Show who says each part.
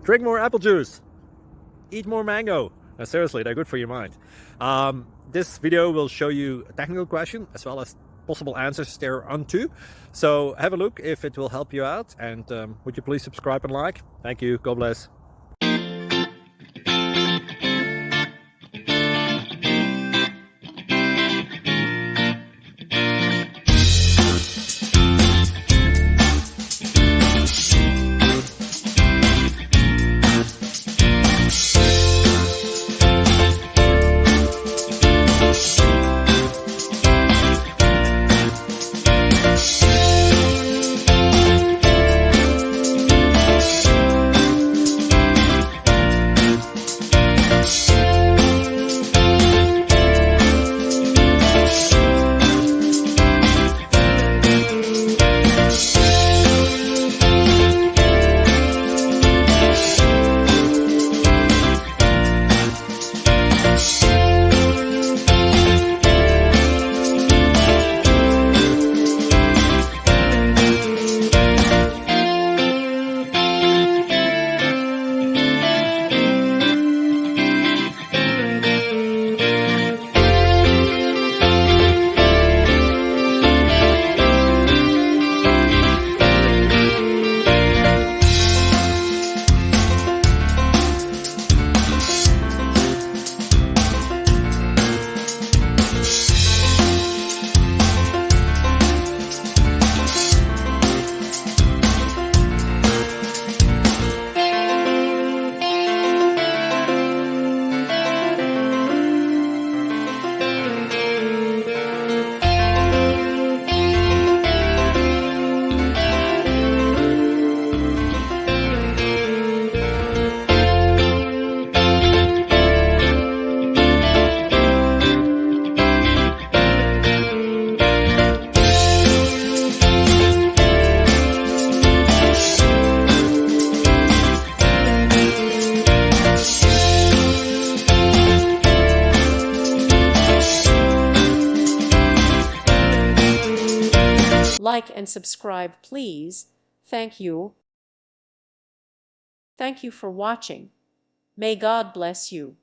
Speaker 1: Drink more apple juice. Eat more mango. Seriously, they're good for your mind. This video will show you a technical question as well as possible answers thereunto. So have a look if it will help you out, and would you please subscribe and like? Thank you. God bless.
Speaker 2: Like and subscribe, please. Thank you. Thank you for watching. May God bless you.